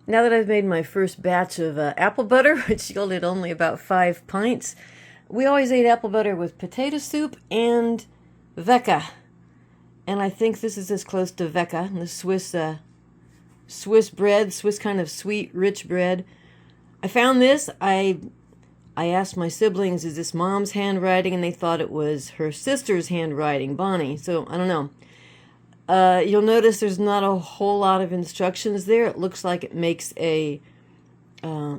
Now that I've made my first batch of apple butter, which yielded only about 5 pints, we always ate apple butter with potato soup and Wecka. And I think this is as close to Wecka, the Swiss bread, Swiss kind of sweet, rich bread. I found this. I asked my siblings, is this Mom's handwriting? And they thought it was her sister's handwriting, Bonnie. So, I don't know. You'll notice there's not a whole lot of instructions there. It looks like it makes a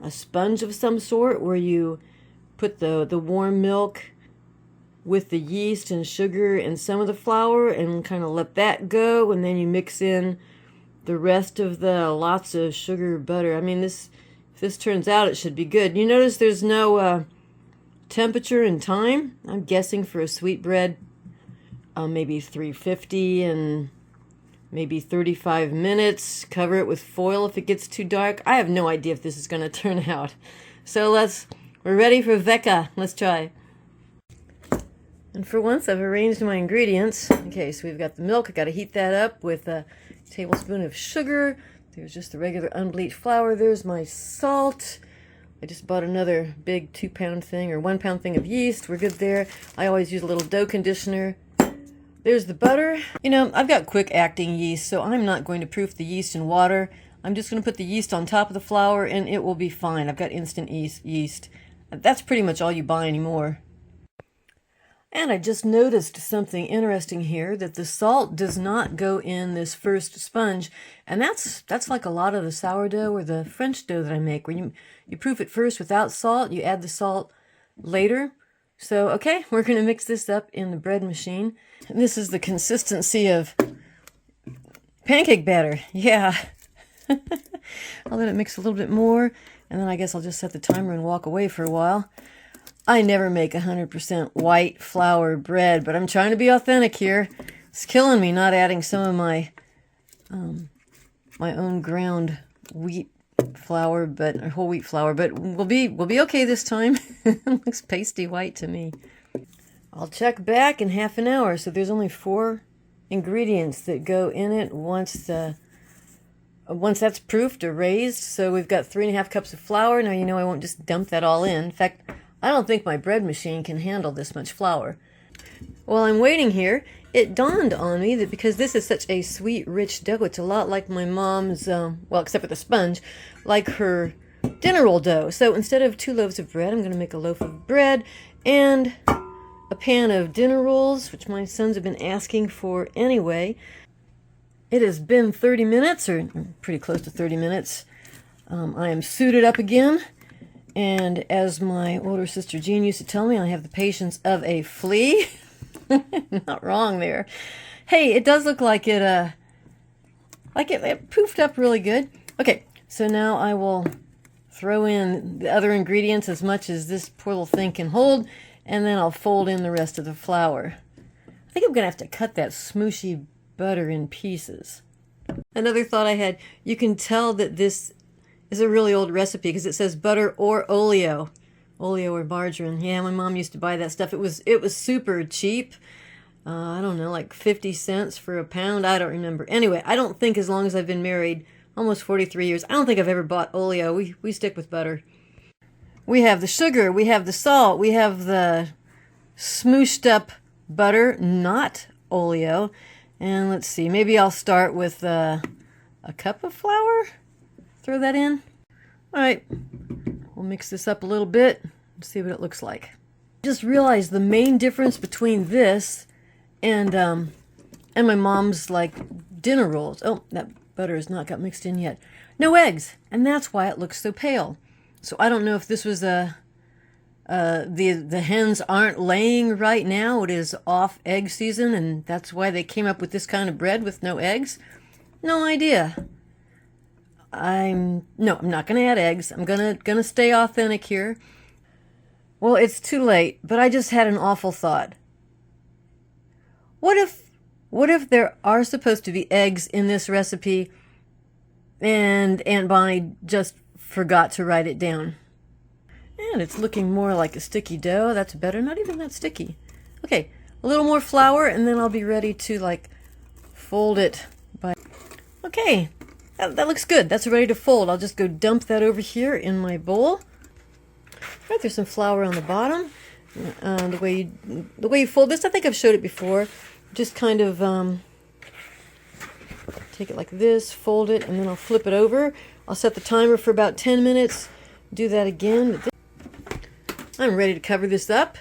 sponge of some sort where you put the warm milk with the yeast and sugar and some of the flour and kind of let that go, and then you mix in the rest of the lots of sugar butter. I mean, if this turns out, it should be good. You notice there's no temperature and time. I'm guessing for a sweet bread, maybe 350 and maybe 35 minutes. Cover it with foil if it gets too dark. I have no idea if this is going to turn out. So we're ready for Wecka. Let's try. And for once, I've arranged my ingredients. Okay, so we've got the milk. I've got to heat that up with a tablespoon of sugar. There's just the regular unbleached flour. There's my salt. I just bought another big 2-pound thing or 1-pound thing of yeast. We're good there. I always use a little dough conditioner. There's the butter. You know, I've got quick acting yeast, so I'm not going to proof the yeast in water. I'm just going to put the yeast on top of the flour and it will be fine. I've got instant yeast. That's pretty much all you buy anymore. And I just noticed something interesting here, that the salt does not go in this first sponge. And that's like a lot of the sourdough or the French dough that I make, where you proof it first without salt, you add the salt later. So, okay, we're going to mix this up in the bread machine. And this is the consistency of pancake batter. Yeah. I'll let it mix a little bit more, and then I guess I'll just set the timer and walk away for a while. I never make 100% white flour bread, but I'm trying to be authentic here. It's killing me not adding some of my my own ground wheat flour, or whole wheat flour, but we'll be okay this time. It looks pasty white to me. I'll check back in half an hour. So there's only 4 ingredients that go in it once that's proofed or raised. So we've got 3.5 cups of flour. Now you know I won't just dump that all in. In fact, I don't think my bread machine can handle this much flour. While I'm waiting here, it dawned on me that because this is such a sweet, rich dough, it's a lot like my mom's, well, except for the sponge, like her dinner roll dough. So instead of 2 loaves of bread, I'm going to make a loaf of bread and a pan of dinner rolls, which my sons have been asking for anyway. It has been 30 minutes, or pretty close to 30 minutes. I am suited up again. And as my older sister Jean used to tell me, I have the patience of a flea. Not wrong there. Hey, it does look like it poofed up really good. Okay, so now I will throw in the other ingredients as much as this poor little thing can hold, and then I'll fold in the rest of the flour. I think I'm going to have to cut that smooshy butter in pieces. Another thought I had, you can tell that this is a really old recipe because it says butter or oleo or margarine. Yeah, my mom used to buy that stuff. It was super cheap. I don't know, like 50 cents for a pound. I don't remember. Anyway, I don't think, as long as I've been married almost 43 years, I don't think I've ever bought oleo. We stick with butter. We have the sugar, we have the salt, we have the smooshed up butter, not oleo. And let's see, maybe I'll start with a cup of flour. Throw that in. All right, we'll mix this up a little bit and see what it looks like. Just realized the main difference between this and my mom's like dinner rolls. Oh, that butter has not got mixed in yet. No eggs, and that's why it looks so pale. So I don't know if this was the hens aren't laying right now. It is off egg season, and that's why they came up with this kind of bread with no eggs. No idea. I'm not going to add eggs. I'm gonna stay authentic here. Well, it's too late, but I just had an awful thought. What if there are supposed to be eggs in this recipe and Aunt Bonnie just forgot to write it down? And it's looking more like a sticky dough. That's better. Not even that sticky. Okay, a little more flour, and then I'll be ready to fold it by. Okay, That looks good. That's ready to fold. I'll just go dump that over here in my bowl. Right, there's some flour on the bottom. The way you fold this, I think I've showed it before. Just kind of take it like this, fold it, and then I'll flip it over. I'll set the timer for about 10 minutes. Do that again. I'm ready to cover this up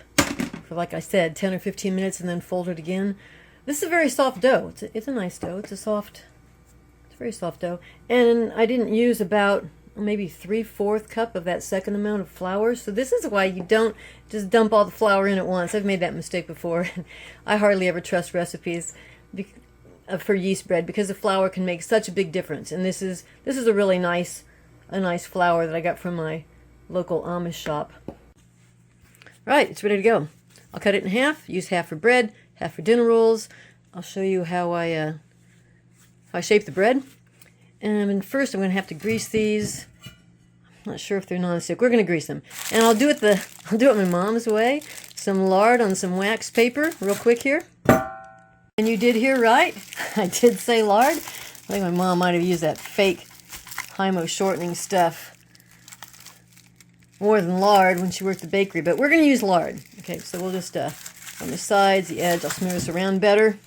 for, like I said, 10 or 15 minutes and then fold it again. This is a very soft dough. It's a nice dough. It's a very soft dough. And I didn't use about maybe 3/4 cup of that second amount of flour. So this is why you don't just dump all the flour in at once. I've made that mistake before. I hardly ever trust recipes for yeast bread because the flour can make such a big difference. And this is a really nice flour that I got from my local Amish shop. Right, it's ready to go. I'll cut it in half. Use half for bread, half for dinner rolls. I'll show you how I shape the bread. And first I'm going to have to grease these. I'm not sure if they're non-stick. We're going to grease them. And I'll do it my mom's way. Some lard on some wax paper real quick here. And you did hear right. I did say lard. I think my mom might have used that fake Hymo shortening stuff more than lard when she worked the bakery. But we're going to use lard. Okay, so we'll just, on the sides, the edge, I'll smooth this around better.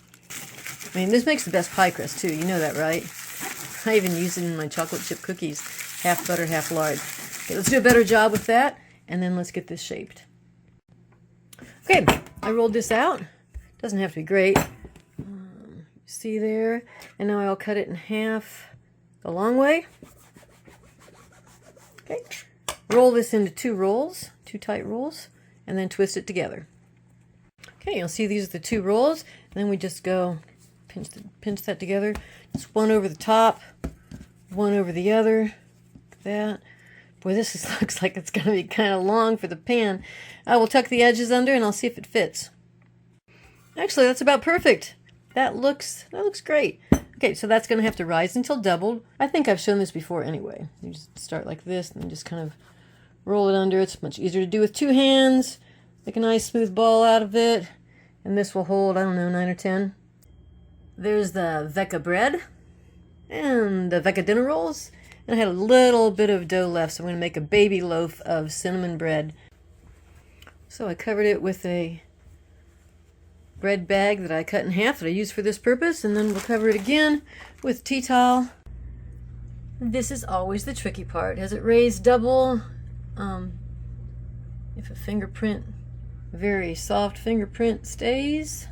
I mean, this makes the best pie crust too. You know that, right? I even use it in my chocolate chip cookies. Half butter, half lard. Okay, let's do a better job with that, and then let's get this shaped. Okay, I rolled this out. Doesn't have to be great. See there? And now I'll cut it in half the long way. Okay. Roll this into two tight rolls, and then twist it together. Okay, you'll see these are the two rolls. And then we just go pinch that together. Just one over the top, one over the other. Like that. Boy, looks like it's going to be kind of long for the pan. I will tuck the edges under, and I'll see if it fits. Actually, that's about perfect. That looks great. Okay, so that's going to have to rise until doubled. I think I've shown this before anyway. You just start like this and just kind of roll it under. It's much easier to do with two hands. Make a nice smooth ball out of it. And this will hold, I don't know, 9 or 10. There's the Wecka bread and the Wecka dinner rolls. And I had a little bit of dough left, so I'm going to make a baby loaf of cinnamon bread. So I covered it with a bread bag that I cut in half that I use for this purpose, and then we'll cover it again with tea towel. This is always the tricky part. Has it raised double? If a fingerprint, very soft fingerprint, stays.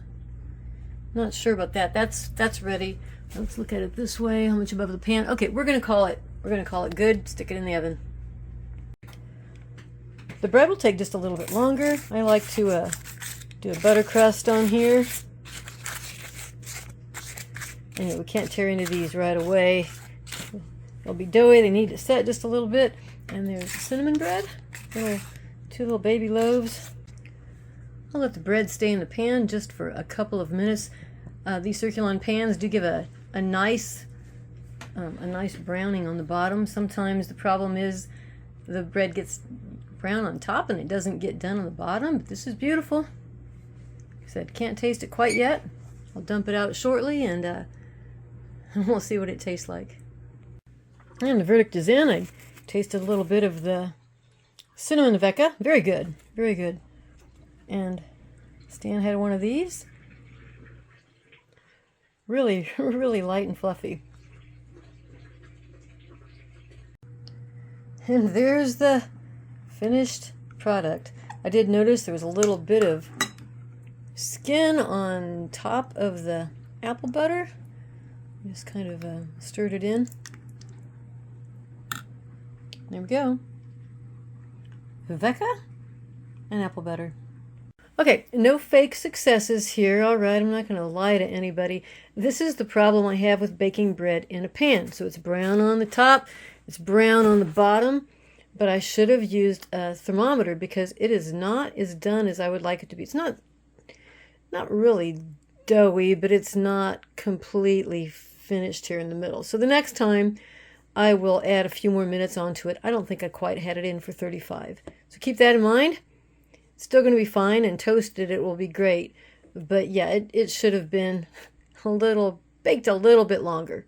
Not sure about that. That's ready. Let's look at it this way. How much above the pan? Okay, we're gonna call it good. Stick it in the oven. The bread will take just a little bit longer. I like to do a butter crust on here. And we can't tear into these right away. They'll be doughy. They need to set just a little bit. And there's cinnamon bread. Two little baby loaves. I'll let the bread stay in the pan just for a couple of minutes. These Circulon pans do give a nice browning on the bottom. Sometimes the problem is the bread gets brown on top and it doesn't get done on the bottom. But this is beautiful. Like I said, can't taste it quite yet. I'll dump it out shortly and we'll see what it tastes like. And the verdict is in. I tasted a little bit of the cinnamon Wecka. Very good. Very good. And Stan had one of these. Really, really light and fluffy. And there's the finished product. I did notice there was a little bit of skin on top of the apple butter. Just kind of stirred it in. There we go. Wecka and apple butter. Okay, no fake successes here. All right, I'm not going to lie to anybody. This is the problem I have with baking bread in a pan. So it's brown on the top, it's brown on the bottom, but I should have used a thermometer because it is not as done as I would like it to be. It's not really doughy, but it's not completely finished here in the middle. So the next time I will add a few more minutes onto it. I don't think I quite had it in for 35. So keep that in mind. It's still going to be fine, and toasted it will be great. But yeah, it should have been baked a little bit longer.